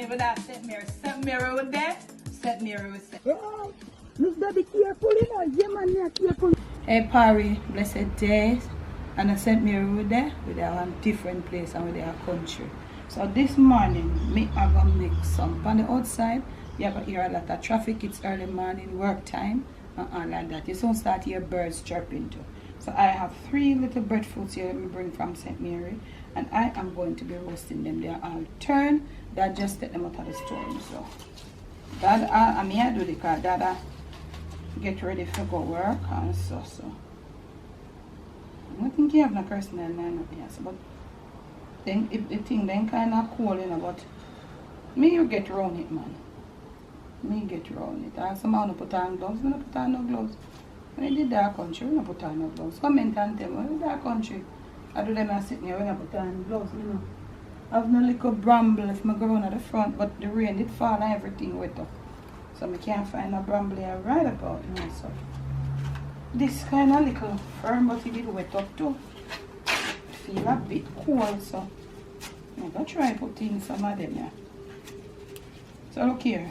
me with that St. Mary. St. Mary with that. St. Mary with St. Oh, Miss Daddy careful, you know. Yeah, man, yeah, careful. Hey, Parry, blessed days. And I St. Mary with there. With a different place and with our country. So this morning, me are going to make some. On the outside, you have to hear a lot of traffic. It's early morning, work time, and all like that. You soon start to hear birds chirping too. So I have 3 little breadfruits here that we bring from St. Mary. And I am going to be roasting them. They are all turned. That just take them out of the storm. So that I'm here to do because Dada get ready for go work and so. I don't think you have no personal line yes, but then if the thing then kind of cool, you know, but me you get around it, man. Me get around it. And some man put on gloves, we don't put on no gloves. When I did dark country, we don't put on no gloves. Comment and tell me, when dark country, I do them and sit here when I put on gloves, you know. I have no little bramble if I go around at the front, but the rain did fall and everything wet up. So I can't find a bramble here right about now, so. This kind of little firm, but it did wet up too. Feel a bit cold, so I'm going to try put in some of them here. So look here.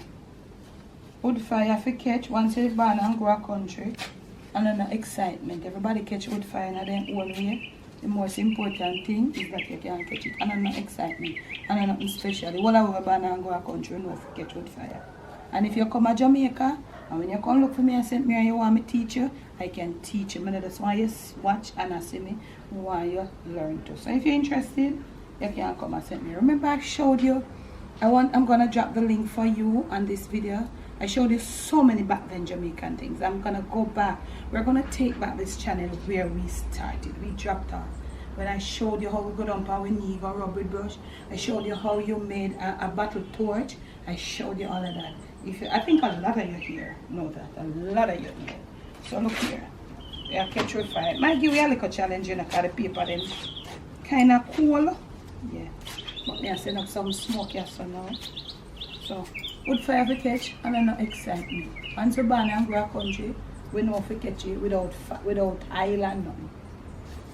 Wood fire for catch once you born and grow a country. And then the excitement. Everybody catch wood fire in their own way. The most important thing is that you can catch it. And then the excitement. And then nothing special. The whole of our born and grow a country, you know, if you catch wood fire. And if you come to Jamaica, and when you come look for me and send me and you want me to teach you, I can teach you. I just want you watch and I see me. I want you learn too. So if you're interested, you can come and send me. Remember I showed you, I'm going to drop the link for you on this video. I showed you so many back then Jamaican things. I'm going to go back. We're going to take back this channel where we started. We dropped off. When I showed you how we go down and we go rub with brush. I showed you how you made a battle torch. I showed you all of that. I think a lot of you here know that. A lot of you know. So look here. Yeah, catch with fire. Might give you a little challenge, you know, because the paper then kind of cool. Yeah. But me I send up some smoke here so now. So wood fire for catch and then no excitement. Once we born and grow a country, we know if we catch it without island nothing.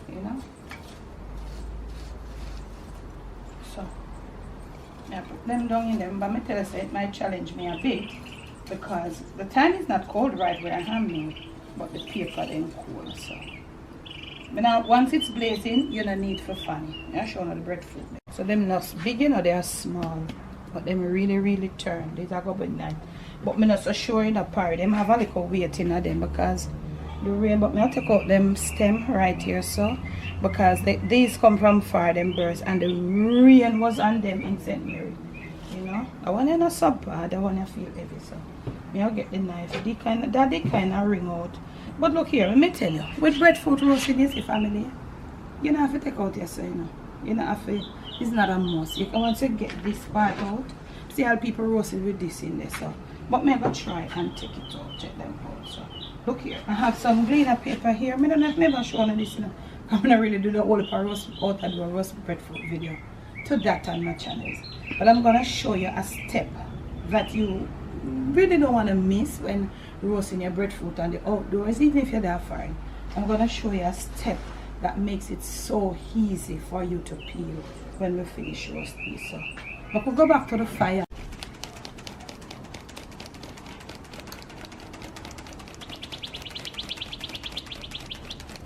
You know? So I put them down in them, but I tell you it might challenge me a bit because the time is not cold right where I am now, but the paper then cold. So but now once it's blazing, you don't need for fan. I show you the breadfruit. So them not big, you know, they are small, but them really turn. These are going nice. But I'm not so sure in the part. Them have a little weight in them because the rain. But I'll take out them stem right here, so because these come from far, them birds, and the rain was on them in St. Mary. You know, I want to not so bad. I want to feel heavy, so I'll get the knife. They kind of ring out. But look here, let me tell you, with breadfruit roasting is a family, you don't have to take out your so, you know. You don't have to. It's not a must. You can want to get this part out. See how people roasted with this in there, so. But I'm going to try and take it out, check them out. So look here, I have some glitter paper here. I don't know if I'm never showing this, you know. I'm not really do the whole roast out and do a roast breadfruit video to that on my channels. But I'm going to show you a step that you really don't want to miss when roasting your breadfruit on the outdoors, even if you're that far. I'm going to show you a step that makes it so easy for you to peel when we finish roasting. So, but we'll go back to the fire.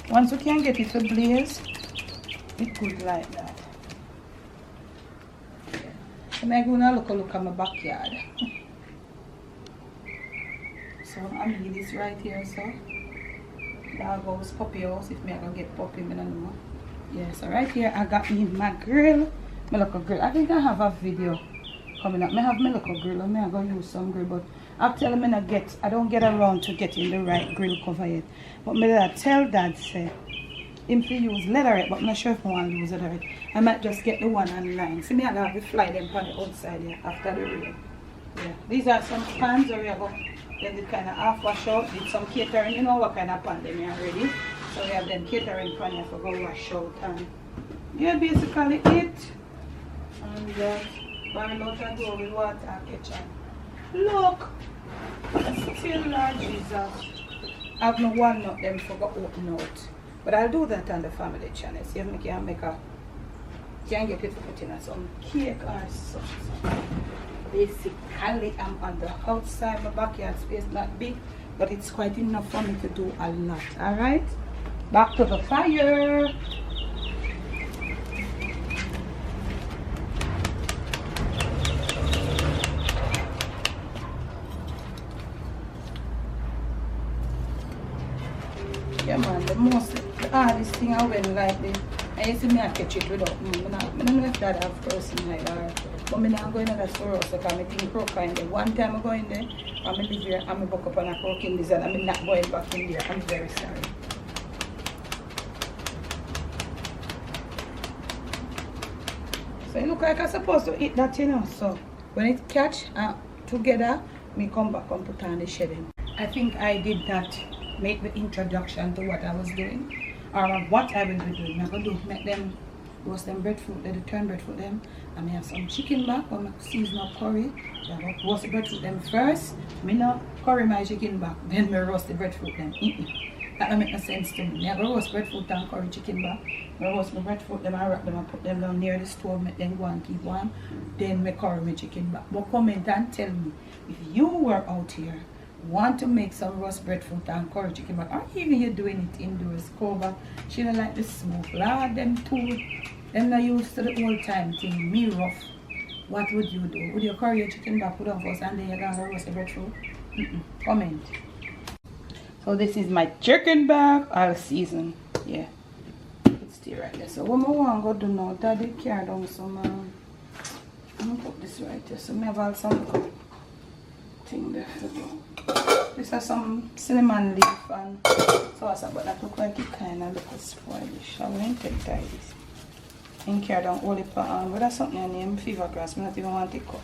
Once we can get it to blaze, it good like that. So I'm going to look at my backyard. So I'm leave this right here, so dog house, puppy house, if I'm going to get puppy, I don't know. Yeah, so right here I got me my grill, my little grill. I think I have a video coming up. I have my little grill, and I'm going to use some grill, but I'm telling me I don't get around to getting the right grill cover yet. But I tell Dad, say, him to use leatherette, but I'm not sure if I want to use leatherette. I might just get the one online. See me, I have to fly them on the outside here after the rain. Yeah, these are some pans where we have then it kind of half wash out. Did some catering, you know what kind of pan them are ready. So we have them catering pan here for go wash out and yeah, basically it. And boil out and go with water and ketchup. Look, still Lord Jesus. I have no walnut them for go open out. But I'll do that on the family channel. See if I can make a, can get it for putting on some cake or something. basically I'm on the outside. My backyard space not big, but it's quite enough for me to do a lot. Alright, back to the fire. Yeah man, the hardest thing I went like this. I used to me I catch it without me. I don't know if that have person like that. But I'm not going to that store also because I think crook in there. One time I go in there, I'm live here, I'm buck up on a crook in this and I'm not going back in there. I'm very sorry. So it look like I'm supposed to eat that, you know. So when it catch together, me come back and put on the shedding. I think I did not make the introduction to what I was doing or what I will be doing. I'm going to make them roast them breadfruit, they turn breadfruit them, and I have some chicken back or season up curry. I'm going to roast the breadfruit them first. I not curry my chicken back, then I roast the breadfruit them. That don't make no sense to me. I go roast breadfruit and curry chicken back. I roast my breadfruit them, I wrap them and put them down near the stove, make them go and keep warm. Then I curry my chicken back. But comment and tell me if you were out here want to make some roast breadfruit and curry chicken back, or even you're doing it indoors, cover. She don't like the smoke. Lord, them too. Them not used to the old time thing. Me rough. What would you do? Would you curry your chicken back with us and then you're gonna roast the breadfruit? Comment. So this is my chicken back all season. Yeah. It's still right there. So what I want to go do now, Daddy carry down some I'm gonna put this right here. So I have some thing there to do. This is some cinnamon leaf and sauce, but that look like it kind of look spoilish. I'm going to take this. And carry down all the pan. But that's something I name fever grass. I don't even want to cut.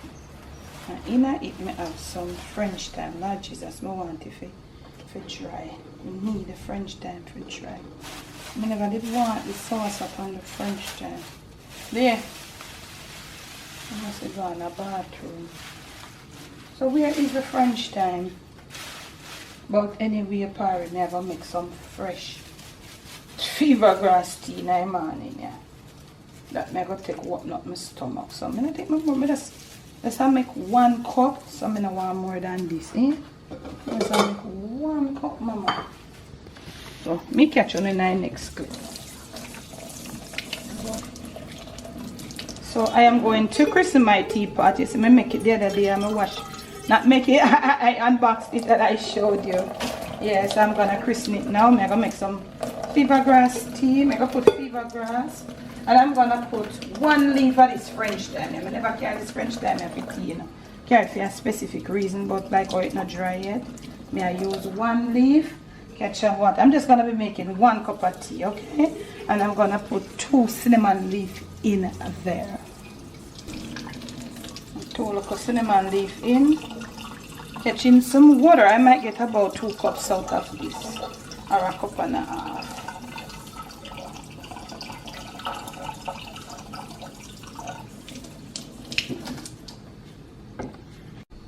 And in it, I have some French thyme. Lord Jesus, I want it for dry. We need the French thyme for dry. I never did want the sauce upon the French thyme. There. I must go in a bathroom. So where is the French thyme? But anyway, Parry never make some fresh fever grass tea in the morning, yeah. That may go take open up my stomach. So I'm gonna take my more. Let's make 1 cup. So I'm gonna want more than this, eh? Let's make 1 cup, mama. So me catch you in the next clip. So I am going to christen my teapot. You see, I make it the other day. I'm wash. Not make it, I unboxed it that I showed you. Yes, I'm gonna christen it now. I'm gonna make some fever grass tea. I'm gonna put fever grass. And I'm gonna put 1 leaf of this French thyme. I never carry this French thyme for tea, you know. Carry for a specific reason, but like how it's not dry yet. May I use 1 leaf, catch and what? I'm just gonna be making 1 cup of tea, okay? And I'm gonna put 2 cinnamon leaf in there. 2 little cinnamon leaf in. Catching some water. I might get about 2 cups out of this, or a cup and a half.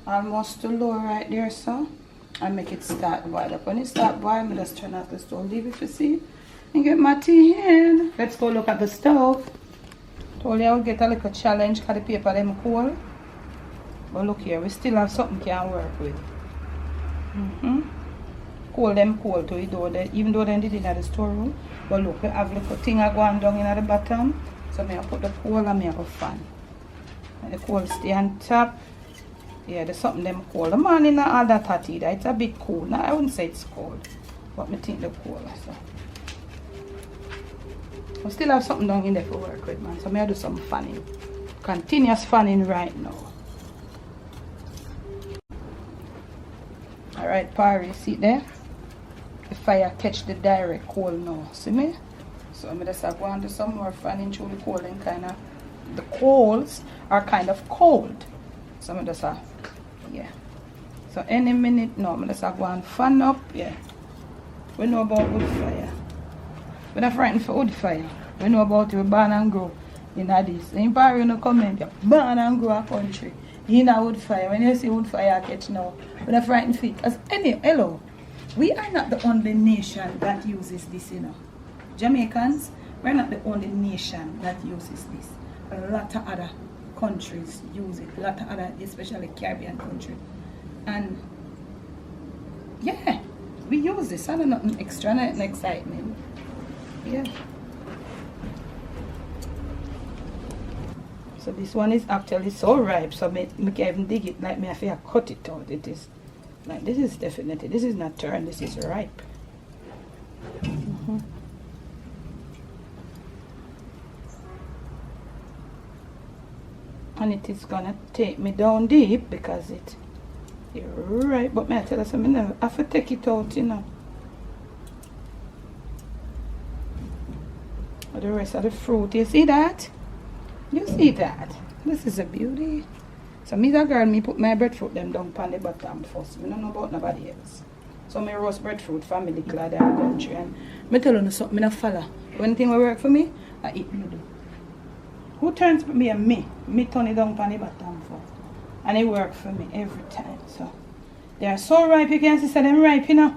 Almost too low right there, so I make it start boil up. When it start boiling, I just turn off the stove, leave it for see, and get my tea in. Let's go look at the stove. Told you I would get a little challenge because the paper them cold. But look here, we still have something can work with. Cold them cold too, even though they did it in the storeroom. But look, we have little thing going down in at the bottom. So I put the cold and I have a fan. And the cold stay on top. Yeah, there's something them cold. The morning not all that hot either. It's a bit cold. Now I wouldn't say it's cold, but I think the cold. So I still have something down in there for work with, man. So I do some fanning. Continuous fanning right now. Alright, Parry, see it there? The fire catch the direct cold now. See me? So I'm just going to do some more fanning through the cold and kind of the coals are kind of cold. So I'm just yeah. So any minute now, I'm just go and fan up, yeah. We know about wood fire. We're not frightened for wood fire. We know about it, we born and grow in this. And if you no comment, you born and grow a country in a wood fire. When you see wood fire catch now, we're not frightened for it. As hello, we are not the only nation that uses this, you know. Jamaicans, we're not the only nation that uses this. A lot of other countries use it. A lot of other, especially Caribbean country. And yeah, we use this. I don't know, nothing extra, nothing excitement. Yeah. So this one is actually so ripe, so me can't even dig it. Like me, I feel cut it out. It is like, this is definitely, this is not turned, this is ripe. And it is gonna take me down deep because it's right. But may I tell you something, I have to take it out, you know. But the rest of the fruit, you see that? You see that? This is a beauty. So me that girl, me put my breadfruit them down on the bottom first. I don't know about nobody else. So me roast breadfruit family clad and country. And me tell you something, I follow. One thing will work for me, I eat noodle. Who turns me and me? Me turn it down on the bottom first. And it works for me every time. So they are so ripe, you can see them ripe, you know.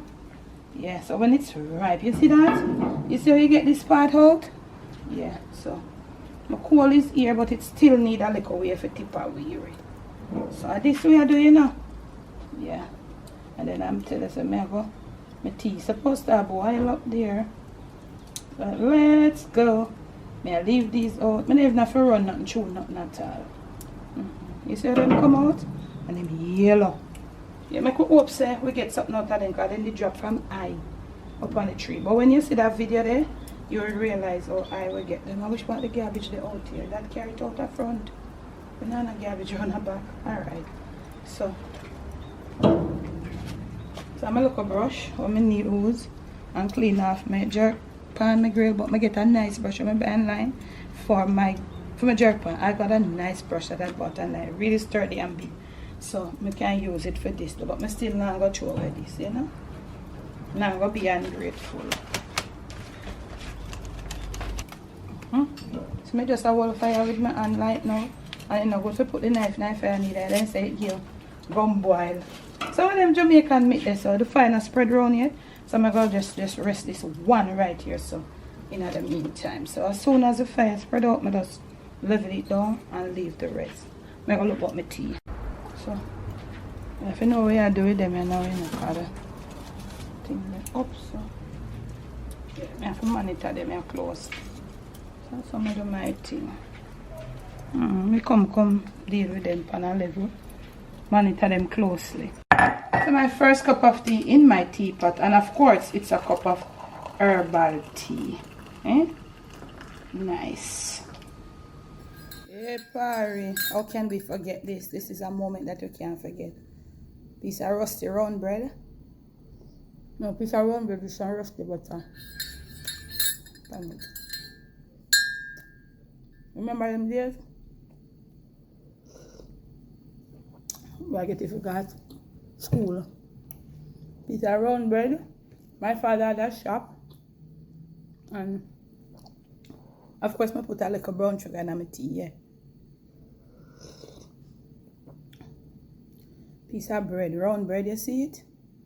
Yeah, so when it's ripe, you see that? You see how you get this part out? Yeah, so my coal is here, but it still need a little way for tip away. So this way I do, you know. Yeah. And then I'm telling you, me I go, my tea supposed to boil up there. But let's go. May I leave these out. I don't even have to run nothing, chew nothing at all. You see how them come out? And them yellow. Yeah, I could hope say we get something out of them, because then they drop from high up on the tree. But when you see that video there, you will realize how I will get them. I wish about the garbage they out here. That carry it out the front. Banana garbage on the back. Alright. So I'm gonna look a brush or my needles and clean off my jerk pan, my grill, but I get a nice brush on my band line for my jerk pan. I got a nice brush that I bought and I really sturdy and big. So I can use it for this, but I still not gonna throw away this, you know. Now I'm gonna be ungrateful. So I just a whole fire with my hand light now. And I'm going to put the knife I need and then say here, gum boil. So when them Jamaican meat there, so the fire not spread around here. So I'm going to just rest this one right here, so in the meantime. So as soon as the fire spread out, I just level it down and leave the rest. I'm going to look at my tea. So if you know what I do with them, I know you know how to thing them up. So yeah, I have to monitor them and close. So some of them my thing. We come deal with them on a level. Monitor them closely. So my first cup of tea in my teapot, and of course it's a cup of herbal tea. Nice. Hey Pari, how can we forget this? This is a moment that we can't forget. Piece of rusty round bread. No, piece of round bread with some rusty butter. Remember them days? I get it forgot. School. Piece of round bread. My father had a shop. And of course I put a little brown sugar in my tea, yeah. Piece of bread, round bread, you see it?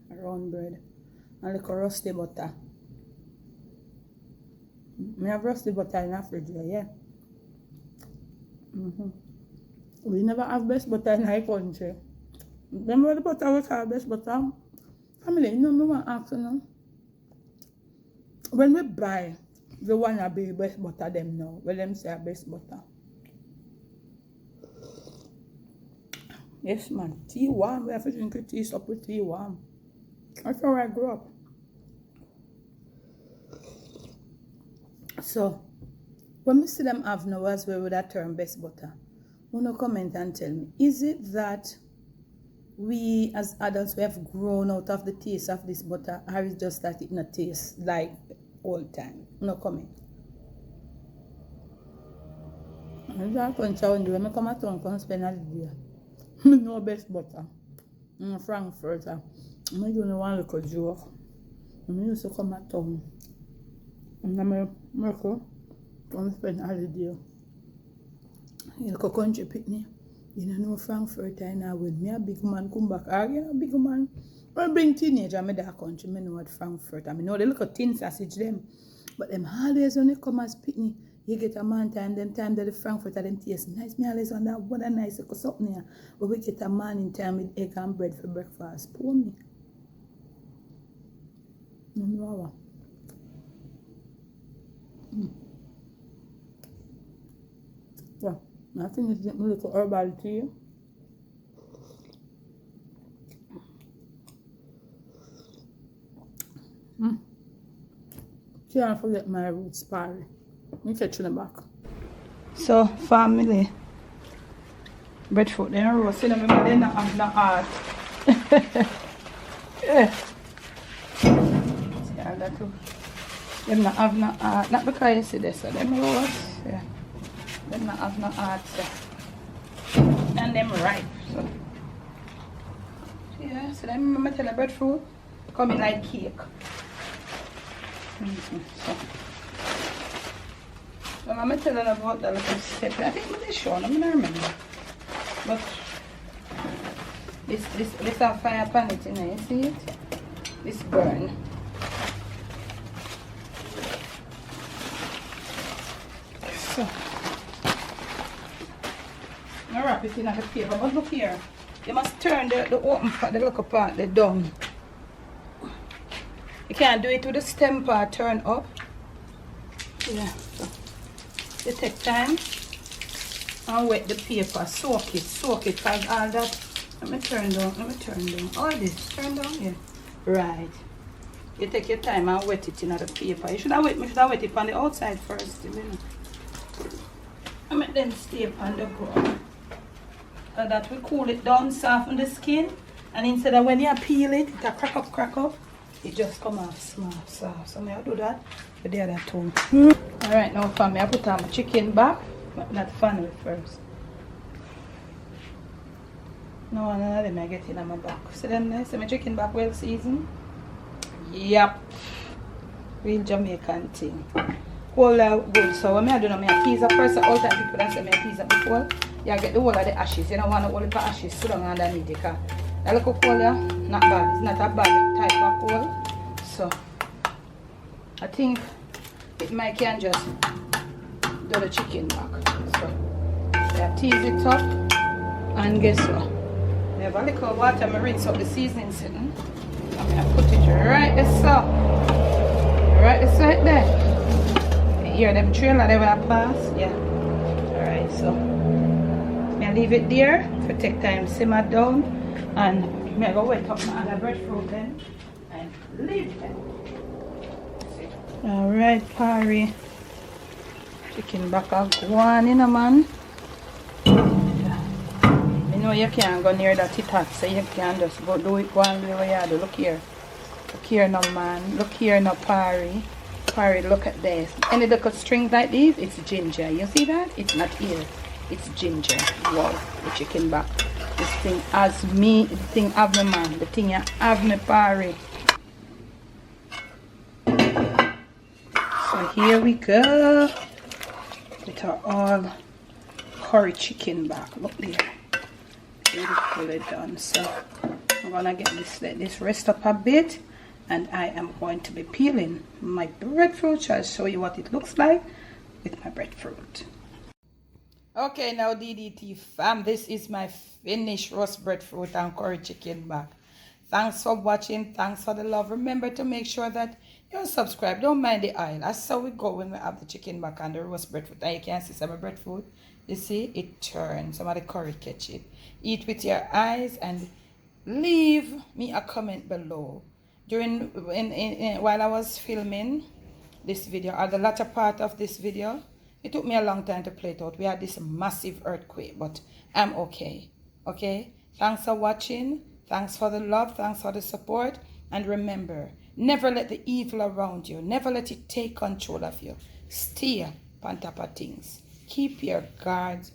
Round bread. And a little rusty butter. I have rusty butter in the fridge, yeah. We never have best butter in our country. Remember the butter was our best butter? Family, you know me want to ask you now. When we buy the one that be best butter them now, when them say best butter. Yes man, tea warm, we have to drink tea up with tea warm. That's how I grew up. So when we see them have now as well with that term best butter, wanna comment and tell me, is it that we as adults we have grown out of the taste of this butter, or is just that it not taste like old time? No comment. I'm just going to when I come at home, come spend a day. I know best butter. I'm a Frankfurter. I don't want to look a joke. I used to come at home. And I'm a Merkel. Come spend a holiday. You look a country picnic. You don't know Frankfurter and I with me a big man come back. Again a big man. I bring teenager in that country. I know what Frankfurt. I know they look at tin sausage them. But them always when they come as picnic, You get a man time, them time that the Frankfurter them taste nice. Me always wonder what a nice little something here. But we get a morning time with egg and bread for breakfast. Pour me. No. Yeah, I think it's my little herbal tea. Can't forget my roots, Parry. Let me catch you in the back. So, family, breadfruit, then roast, remember they not have no heart. Yeah. See, all that too. Them not have no heart, not because you see this, so them roast, yeah. Them not have no heart, so. And them ripe, so. Yeah, so them remember tell the breadfruit, come in like cake. So I'm telling about the little step. I think it's shown, I'm not remember. But this a fire pan it, you know, you see it? This burn. So I wrap it in the paper, but look here. You must turn the open part, the little part, the down. You can't do it with the stem part turn up. Yeah, so you take time and wet the paper, soak it, cause all that. Let me turn down. All this, turn down, yeah. Right. You take your time and wet it in the paper. You should have wet it on the outside first, you know. I make them stay on the ground. So that will cool it down, soften the skin, and instead of when you peel it, it crack up. It just come off small, soft. So I do that with the other two. Alright, now for me, I put on my chicken back, but not funnel first. No, none of them I get in on my back. See them nice? See my chicken back well seasoned? Yep. Real Jamaican thing. Whole good. So when I do my pizza first, all time people that say my pizza before, you get the whole of the ashes. You don't want to hold the ashes so long underneath the car. That little coal there, not bad. It's not a bad type of coal. So I think I can just do the chicken back. So I tease it up and guess what? I have a little water, I rinse up the seasoning sitting. I put it right there so. Right this right there. You hear them trailer there when I pass? Yeah. Alright, so I leave it there for take time simmer down. And I go wet up my other breadfruit then and leave them. Alright, Parry. Chicken back and go on in a man. You know you can't go near that it hot, so you can just go do it one way you do. Look here. Look here no man. Look here no Parry. Parry, look at this. Any little strings like these, it's ginger. You see that? It's not here. It's ginger. Wow, the chicken back. This thing has me, the thing have me man, the thing have me Parry. So here we go with our all curry chicken back. Look there, beautifully done. So I'm gonna get let this rest up a bit, and I am going to be peeling my breadfruit. I'll show you what it looks like with my breadfruit. Okay, now DDT fam, this is my finished roast breadfruit and curry chicken back. Thanks for watching. Thanks for the love. Remember to make sure that you're subscribed. Don't mind the aisle. That's how we go when we have the chicken back and the roast breadfruit. And you can see some breadfruit. You see, it turns. Some of the curry catch it. Eat with your eyes and leave me a comment below. While I was filming this video, or the latter part of this video, it took me a long time to play it out. We had this massive earthquake, but I'm okay. Okay? Thanks for watching. Thanks for the love. Thanks for the support. And remember, never let the evil around you. Never let it take control of you. Stay on top of things. Keep your guards